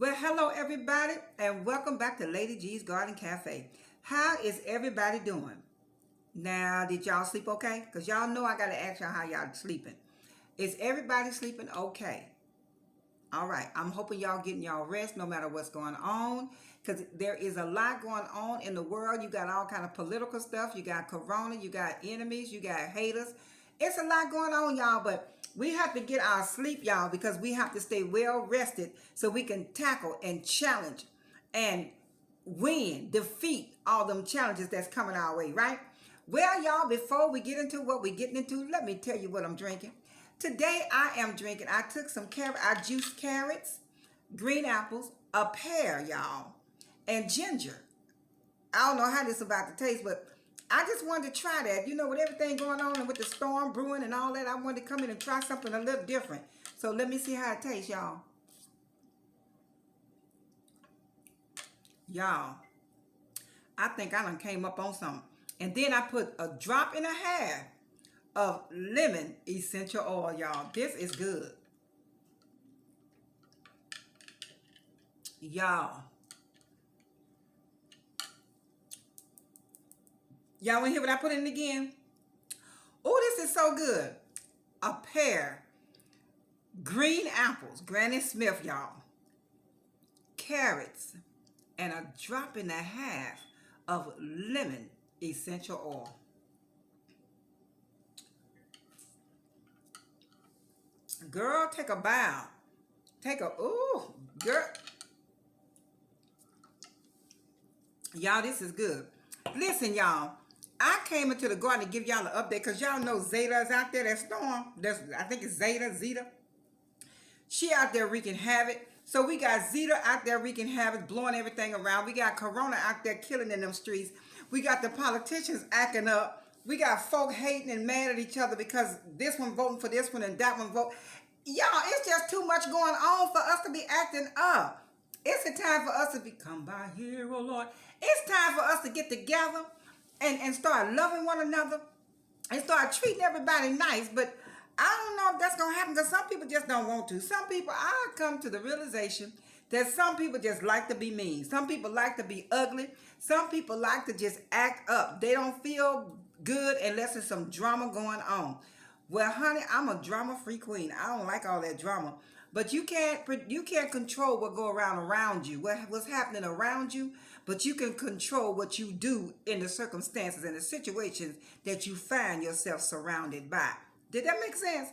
Well, hello everybody, and welcome back to Lady G's Garden Cafe. How is everybody doing? Now, did y'all sleep okay? Because y'all know I got to ask y'all how y'all sleeping. Is everybody sleeping okay? All right, I'm hoping y'all getting y'all rest no matter what's going on, because there is a lot going on in the world. You got all kind of political stuff. You got corona, you got enemies, you got haters. It's a lot going on, y'all, but we have to get our sleep, y'all, because we have to stay well rested so we can tackle and challenge and win, defeat all them challenges that's coming our way, right? Well, y'all, before we get into what we're getting into, let me tell you what I'm drinking. Today I took some carrot, I juiced carrots, green apples, a pear, y'all, and ginger. I don't know how this is about to taste, but I just wanted to try that. You know, with everything going on and with the storm brewing and all that, I wanted to come in and try something a little different. So let me see how it tastes, y'all. Y'all, I think I done came up on something. And then I put a drop and a half of lemon essential oil, y'all. This is good. Y'all. Y'all want to hear what I put in again? Oh, this is so good. A pear, green apples, Granny Smith, y'all, carrots, and a drop and a half of lemon essential oil. Girl, take a bow. Ooh, girl. Y'all, this is good. Listen, y'all. I came into the garden to give y'all an update because y'all know Zeta is out there, that storm. I think it's Zeta. She out there wreaking havoc. So we got Zeta out there wreaking havoc, blowing everything around. We got Corona out there killing in them streets. We got the politicians acting up. We got folk hating and mad at each other because this one voting for this one and that one vote. Y'all, it's just too much going on for us to be acting up. It's a time for us to be, come by here, oh Lord. It's time for us to get together and start loving one another and start treating everybody nice. But I don't know if that's going to happen because some people just don't want to. Some people, I come to the realization that some people just like to be mean. Some people like to be ugly. Some people like to just act up. They don't feel good unless there's some drama going on. Well, honey, I'm a drama-free queen. I don't like all that drama. But you can't control what go around you, what's happening around you, but you can control what you do in the circumstances and the situations that you find yourself surrounded by. Did that make sense?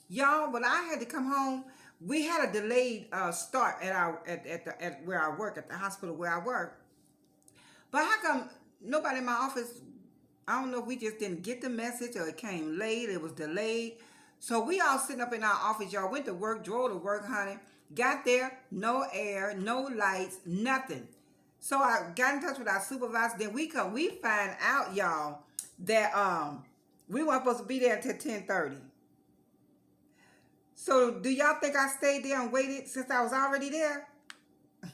Y'all, when I had to come home, we had a delayed start at where I work, at the hospital where I work. But how come nobody in my office, I don't know if we just didn't get the message or it came late, it was delayed. So we all sitting up in our office, y'all, went to work, drove to work, honey. Got there, no air, no lights, nothing. So I got in touch with our supervisor. Then we find out, y'all, that we weren't supposed to be there until 10:30. So do y'all think I stayed there and waited since I was already there?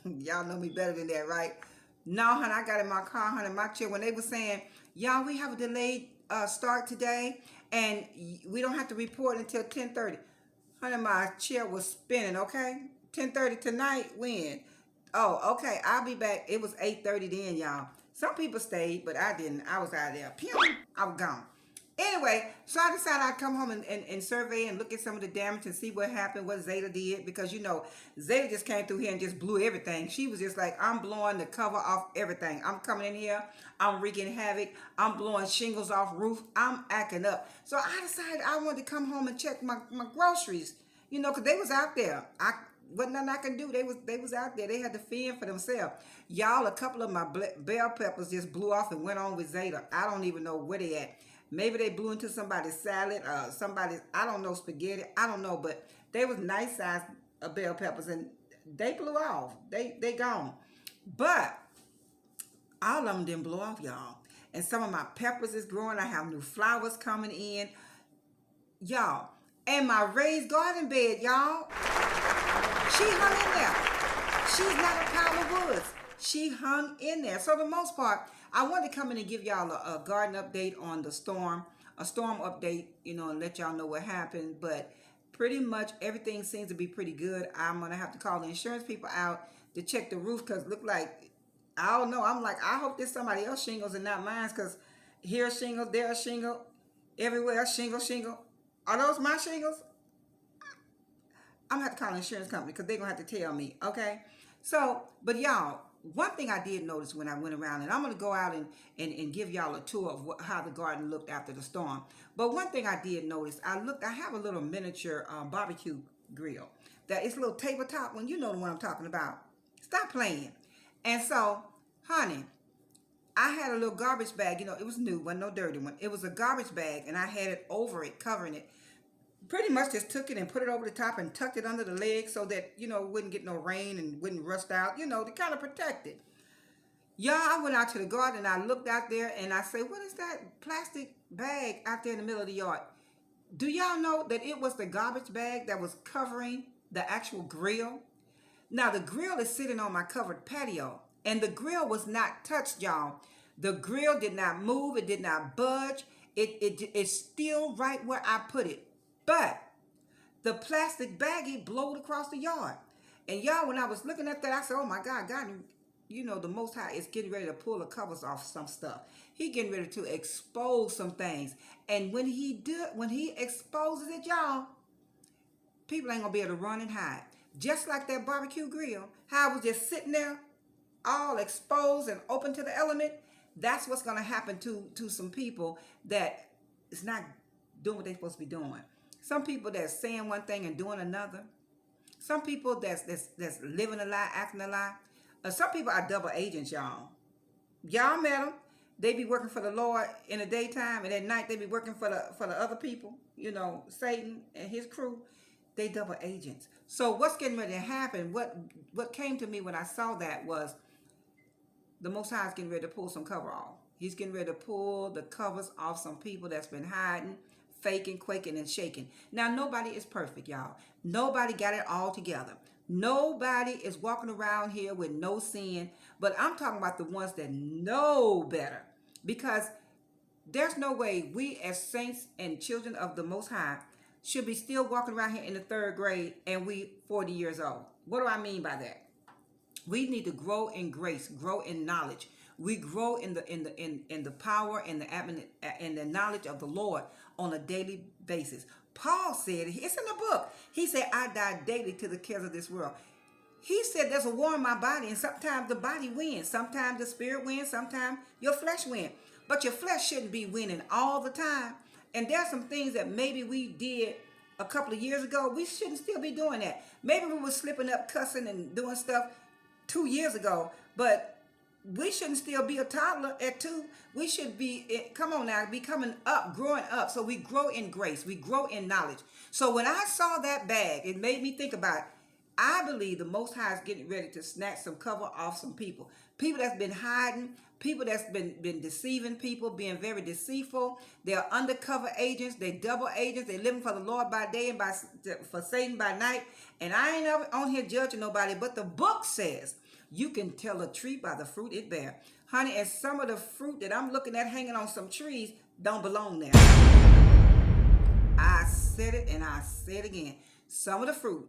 Y'all know me better than that, right? No, honey, I got in my car, honey, my chair. When they were saying, y'all, we have a delayed start today, and we don't have to report until 10:30. Honey, my chair was spinning, okay? 10:30 tonight, when? Oh, okay, I'll be back. It was 8:30 then, y'all. Some people stayed, but I didn't. I was out of there. Pew! I was gone. Anyway, so I decided I'd come home and survey and look at some of the damage and see what happened, what Zeta did. Because, Zeta just came through here and just blew everything. She was just like, I'm blowing the cover off everything. I'm coming in here. I'm wreaking havoc. I'm blowing shingles off roof. I'm acting up. So I decided I wanted to come home and check my groceries. Because they was out there. Wasn't nothing I could do. They was out there. They had to fend for themselves. Y'all, a couple of my bell peppers just blew off and went on with Zeta. I don't even know where they at. Maybe they blew into somebody's salad, I don't know, spaghetti. I don't know, but they was nice sized bell peppers and they blew off. They gone. But all of them didn't blow off, y'all. And some of my peppers is growing. I have new flowers coming in. Y'all. And my raised garden bed, y'all. She hung in there. She's not a pile of woods. She hung in there. So the most part, I wanted to come in and give y'all a garden update on the storm, a storm update, and let y'all know what happened. But pretty much everything seems to be pretty good. I'm gonna have to call the insurance people out to check the roof because look like I don't know. I'm like I hope there's somebody else shingles and not mine because here a shingle, there a shingle, everywhere a shingle, shingle. Are those my shingles? I'm gonna have to call an insurance company because they're gonna have to tell me. Okay. So, but y'all, one thing I did notice when I went around, and I'm gonna go out and give y'all a tour of how the garden looked after the storm. But one thing I did notice, I have a little miniature barbecue grill that it's a little tabletop one. You know the one I'm talking about. Stop playing. And so, honey, I had a little garbage bag. You know, it was new, wasn't no dirty one. It was a garbage bag, and I had it over it, covering it, pretty much just took it and put it over the top and tucked it under the leg so that, you know, it wouldn't get no rain and wouldn't rust out, you know, to kind of protect it. Y'all, I went out to the garden and I looked out there and I said, what is that plastic bag out there in the middle of the yard? Do y'all know that it was the garbage bag that was covering the actual grill? Now, the grill is sitting on my covered patio and the grill was not touched, y'all. The grill did not move. It did not budge. It's still right where I put it. But the plastic baggie blowed across the yard. And y'all, when I was looking at that, I said, oh my God, God, you know, the Most High is getting ready to pull the covers off some stuff. He getting ready to expose some things. And when he exposes it, y'all, people ain't gonna be able to run and hide. Just like that barbecue grill, how I was just sitting there all exposed and open to the element. That's what's gonna happen to some people that is not doing what they're supposed to be doing. Some people that's saying one thing and doing another. Some people that's living a lie, acting a lie. Some people are double agents, y'all. Y'all met them. They be working for the Lord in the daytime, and at night they be working for the other people. You know, Satan and his crew. They double agents. So what's getting ready to happen? What came to me when I saw that was the Most High is getting ready to pull some cover off. He's getting ready to pull the covers off some people that's been hiding, faking, quaking, and shaking. Now, nobody is perfect, y'all. Nobody got it all together. Nobody is walking around here with no sin, but I'm talking about the ones that know better. Because there's no way we as saints and children of the Most High should be still walking around here in the third grade and we 40 years old. What do I mean by that? We need to grow in grace, grow in knowledge. We grow in the power and the knowledge of the Lord on a daily basis. Paul said, it's in the book. He said, I die daily to the cares of this world. He said there's a war in my body, and sometimes the body wins. Sometimes the spirit wins. Sometimes your flesh wins. But your flesh shouldn't be winning all the time. And there's some things that maybe we did a couple of years ago. We shouldn't still be doing that. Maybe we were slipping up, cussing, and doing stuff 2 years ago, but we shouldn't still be a toddler at 2. We should be, come on now, be coming up, growing up. So we grow in grace. We grow in knowledge. So when I saw that bag, it made me think about, I believe the Most High is getting ready to snatch some cover off some people. People that's been hiding, people that's been deceiving people, being very deceitful. They're undercover agents. They double agents. They living for the Lord by day and for Satan by night. And I ain't ever on here judging nobody, but the book says, you can tell a tree by the fruit it bear. Honey, and some of the fruit that I'm looking at hanging on some trees don't belong there. I said it and I say it again. Some of the fruit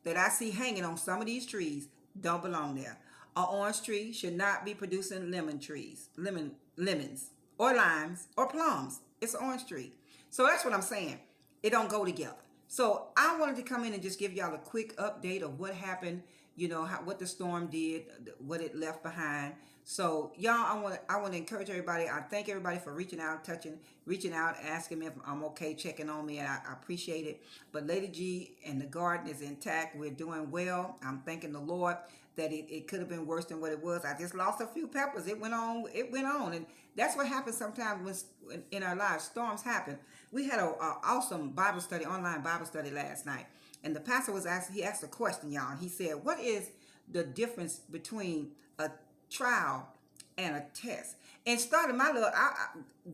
that I see hanging on some of these trees don't belong there. An orange tree should not be producing lemons, or limes, or plums. It's an orange tree. So that's what I'm saying. It don't go together. So I wanted to come in and just give y'all a quick update of what happened, you know, what the storm did, what it left behind. So y'all, I want to encourage everybody. I thank everybody for reaching out, asking me if I'm okay, checking on me, and I appreciate it. But Lady G and the garden is intact. We're doing well. I'm thanking the Lord that it could have been worse than what it was. I just lost a few peppers. It went on, and that's what happens sometimes when in our lives storms happen. We had a awesome Bible study, online Bible study last night. And the pastor he asked a question, y'all. He said, what is the difference between a trial and a test? And started my little,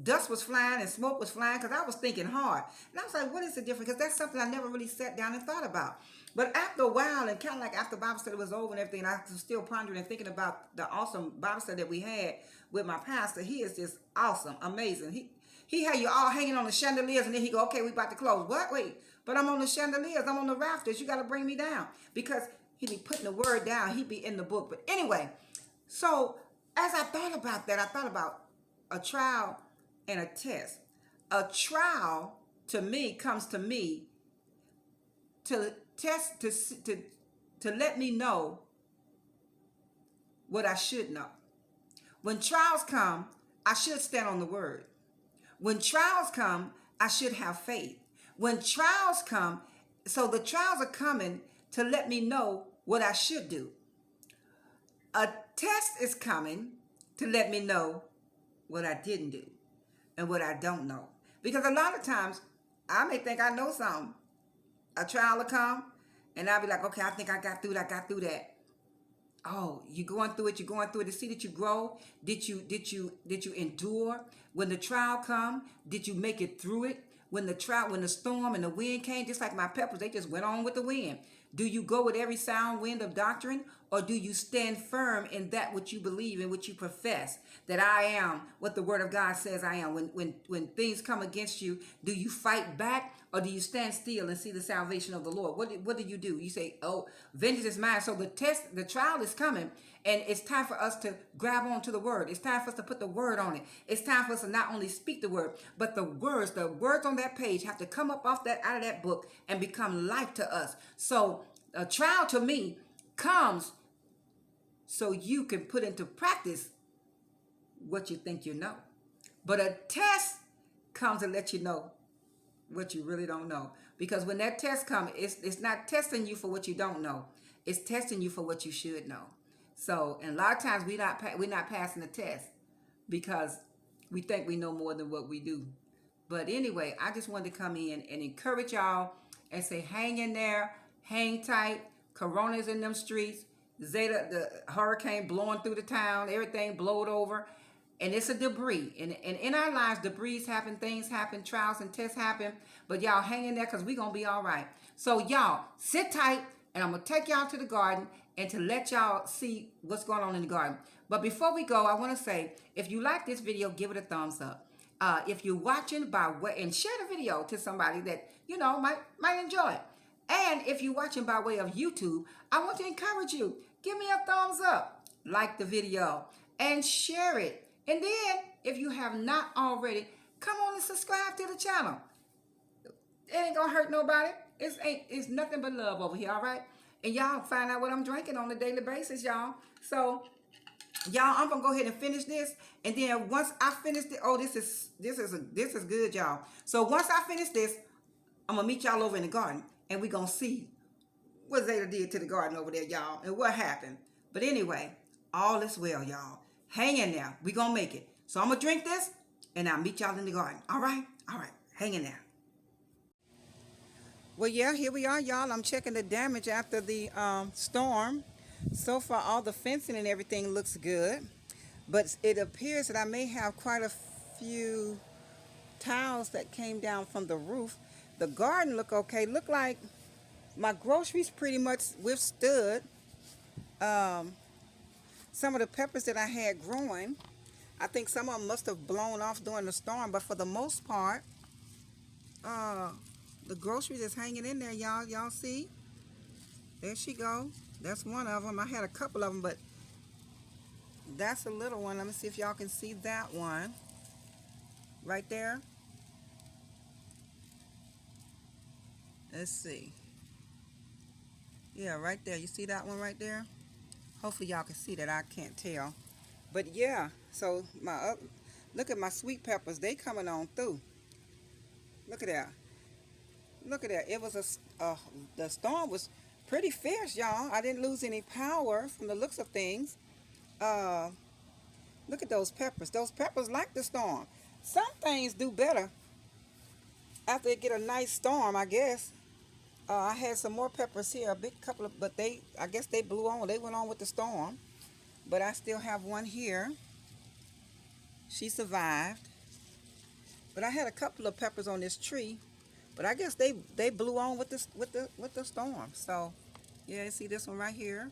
dust was flying and smoke was flying because I was thinking hard. And I was like, what is the difference? Because that's something I never really sat down and thought about. But after a while, and kind of like after Bible study was over and everything, I was still pondering and thinking about the awesome Bible study that we had with my pastor. He is just awesome, amazing. He had you all hanging on the chandeliers, and then he go, okay, we about to close. What? Wait. But I'm on the chandeliers. I'm on the rafters. You got to bring me down. Because he be putting the word down. He be in the book. But anyway, so as I thought about that, I thought about a trial and a test. A trial to me comes to me to test, to let me know what I should know. When trials come, I should stand on the word. When trials come, I should have faith. When trials come, so the trials are coming to let me know what I should do. A test is coming to let me know what I didn't do and what I don't know. Because a lot of times I may think I know something. A trial will come and I'll be like, okay, I think I got through that. Oh, you're going through it to see that you grow. Did you endure? When the trial come, did you make it through it? When the storm and the wind came, just like my peppers, they just went on with the wind. Do you go with every sound wind of doctrine, or do you stand firm in that which you believe and which you profess, that I am what the word of God says I am? When things come against you, do you fight back, or do you stand still and see the salvation of the Lord? What do you do? You say, oh, vengeance is mine. So the trial is coming, and it's time for us to grab onto the word. It's time for us to put the word on it. It's time for us to not only speak the word, but the words on that page have to come up out of that book and become life to us. So a trial to me comes so you can put into practice what you think you know. But a test comes to let you know what you really don't know. Because when that test comes, it's not testing you for what you don't know. It's testing you for what you should know. So, and a lot of times we're not passing the test because we think we know more than what we do. But anyway, I just wanted to come in and encourage y'all and say, hang in there, hang tight. Corona's in them streets. Zeta, the hurricane blowing through the town, everything blowed over. And it's a debris. And in our lives, debris happen, things happen, trials and tests happen. But y'all hang in there because we're going to be all right. So y'all, sit tight, and I'm going to take y'all to the garden and to let y'all see what's going on in the garden. But before we go, I want to say, if you like this video, give it a thumbs up. If you're watching by way, and share the video to somebody that, might enjoy it. And if you're watching by way of YouTube, I want to encourage you, give me a thumbs up, like the video, and share it. And then, if you have not already, come on and subscribe to the channel. It ain't gonna hurt nobody. It's nothing but love over here, all right? And y'all find out what I'm drinking on a daily basis, y'all. So, y'all, I'm gonna go ahead and finish this, and then once I finish it, this is good, y'all. So once I finish this, I'm gonna meet y'all over in the garden, and we're gonna see what Zeta did to the garden over there, y'all, and what happened. But anyway, all is well, y'all. Hang in there. We're gonna make it. So I'm gonna drink this, and I'll meet y'all in the garden. All right? All right. Hang in there. Well, yeah, here we are, y'all. I'm checking the damage after the storm. So far, all the fencing and everything looks good. But it appears that I may have quite a few tiles that came down from the roof. The garden look okay. Look like my groceries pretty much withstood some of the peppers that I had growing. I think some of them must have blown off during the storm, but for the most part, the groceries is hanging in there, y'all. Y'all see? There she go. That's one of them. I had a couple of them, but that's a little one. Let me see if y'all can see that one. Right there. Let's see. Yeah, right there. You see that one right there? Hopefully y'all can see that. I can't tell. But yeah, so look at my sweet peppers. They coming on through. Look at that. Look at that. It was the storm was pretty fierce, y'all. I didn't lose any power from the looks of things. Look at those peppers. Those peppers like the storm. Some things do better after they get a nice storm, I guess. I had some more peppers here, a big couple of, but I guess they blew on. They went on with the storm. But I still have one here. She survived. But I had a couple of peppers on this tree, but I guess they blew on with the storm. So, yeah, you see this one right here.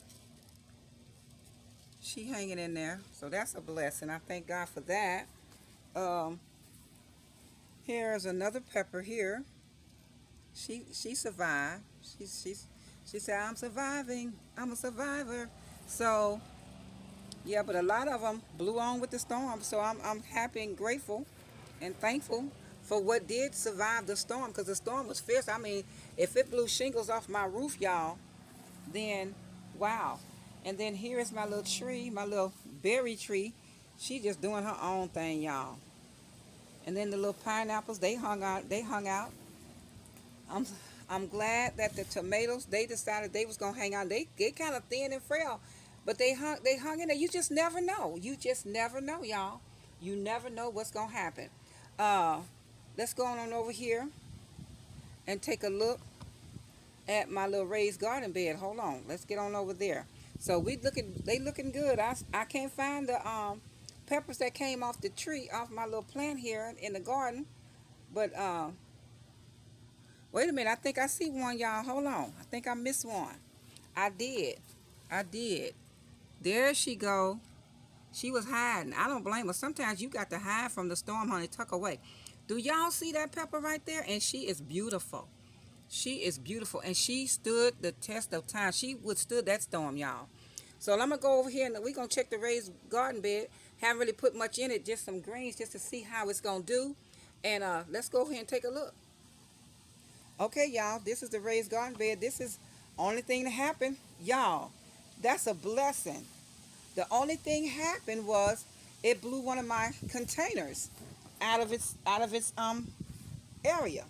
She hanging in there. So that's a blessing. I thank God for that. Here's another pepper here. She survived. She said, I'm surviving. I'm a survivor. So yeah, but a lot of them blew on with the storm. So I'm happy and grateful and thankful for what did survive the storm, because the storm was fierce. I mean, if it blew shingles off my roof, y'all, then wow. And then here is my little tree, my little berry tree. She just doing her own thing, y'all. And then the little pineapples, they hung out. They hung out. I'm I'm glad that the tomatoes, they decided they was gonna hang out. They kind of thin and frail, but they hung in there. You just never know. You just never know, y'all. You never know what's gonna happen. Uh, let's go on over here and take a look at my little raised garden bed. Hold on. Let's get on over there. So they looking good. I can't find the peppers that came off the tree, off my little plant here in the garden. But wait a minute. I think I see one, y'all. Hold on. I think I missed one. I did. I did. There she go. She was hiding. I don't blame her. Sometimes you got to hide from the storm, honey. Tuck away. Do y'all see that pepper right there? And she is beautiful. She is beautiful, and she stood the test of time. She withstood that storm, y'all. So I'm gonna go over here and we're gonna check the raised garden bed. Haven't really put much in it, just some greens, just to see how it's gonna do. And let's go ahead and take a look. Okay, y'all, this is the raised garden bed. This is only thing that happened, y'all. That's a blessing. The only thing happened was it blew one of my containers out of its area.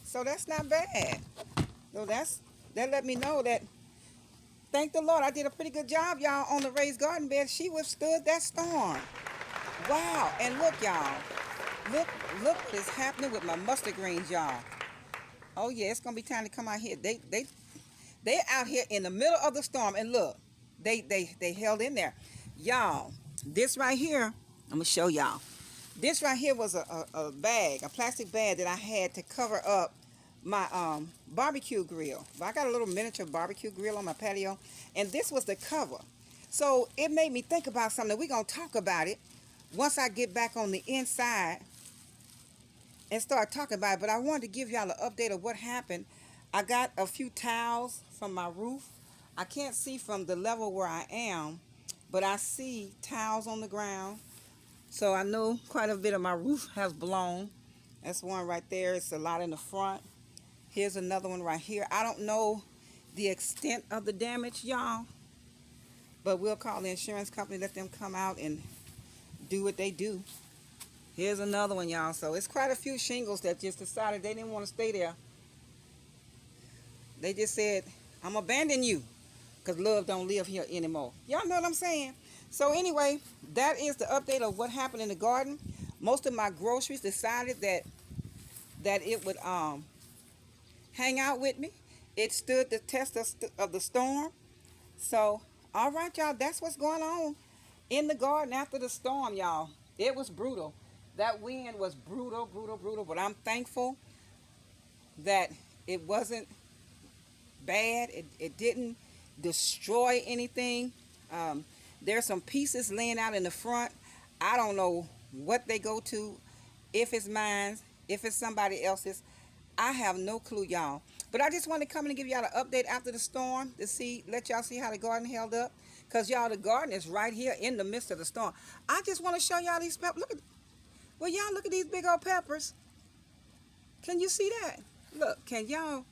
So that's not bad. So that let me know that, thank the Lord, I did a pretty good job, y'all, on the raised garden bed. She withstood that storm. Wow. And look, y'all. Look what is happening with my mustard greens, y'all. Oh yeah, it's gonna be time to come out here. They out here in the middle of the storm, and look, they held in there. Y'all, this right here, I'm gonna show y'all. This right here was a bag, a plastic bag that I had to cover up my barbecue grill. I got a little miniature barbecue grill on my patio, and this was the cover. So it made me think about something. We're gonna talk about it once I get back on the inside and start talking about it. But I wanted to give y'all an update of what happened. I got a few towels from my roof. I can't see from the level where I am, but I see towels on the ground. So I know quite a bit of my roof has blown. That's one right there. It's a lot in the front. Here's another one right here. I don't know the extent of the damage, y'all, but we'll call the insurance company, let them come out and do what they do. Here's another one, y'all. So it's quite a few shingles that just decided they didn't want to stay there. They just said, I'm abandoning you because love don't live here anymore. Y'all know what I'm saying? So anyway, that is the update of what happened in the garden. Most of my groceries decided that it would hang out with me. It stood the test of the storm. So, all right, y'all, that's what's going on in the garden after the storm, y'all. It was brutal. That wind was brutal, brutal, brutal. But I'm thankful that it wasn't bad. It didn't destroy anything. There's some pieces laying out in the front. I don't know what they go to, if it's mine, if it's somebody else's. I have no clue, y'all. But I just want to come in and give y'all an update after the storm to let y'all see how the garden held up. Because, y'all, the garden is right here in the midst of the storm. I just want to show y'all these peppers. Y'all look at these big old peppers. Can you see that? Look, can y'all,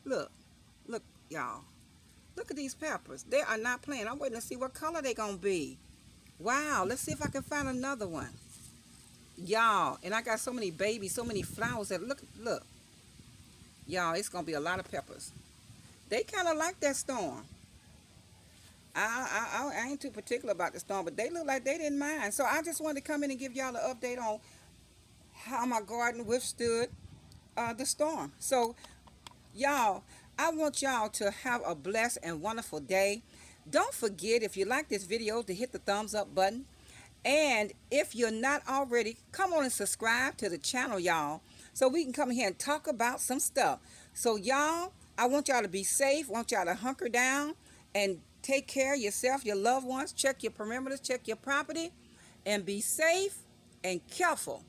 look, y'all. Look at these peppers. They are not playing. I'm waiting to see what color they're going to be. Wow, let's see if I can find another one. Y'all, and I got so many babies, so many flowers that look. Y'all, it's going to be a lot of peppers. They kind of like that storm. I ain't too particular about the storm, but they look like they didn't mind. So I just wanted to come in and give y'all an update on how my garden withstood the storm. So, y'all, I want y'all to have a blessed and wonderful day. Don't forget, if you like this video, to hit the thumbs up button. And if you're not already, come on and subscribe to the channel, y'all, so we can come here and talk about some stuff. So, y'all, I want y'all to be safe. I want y'all to hunker down and take care of yourself, your loved ones. Check your perimeters, check your property, and be safe and careful.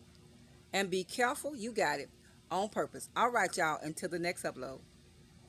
And be careful, you got it, on purpose. All right, y'all. Until the next upload.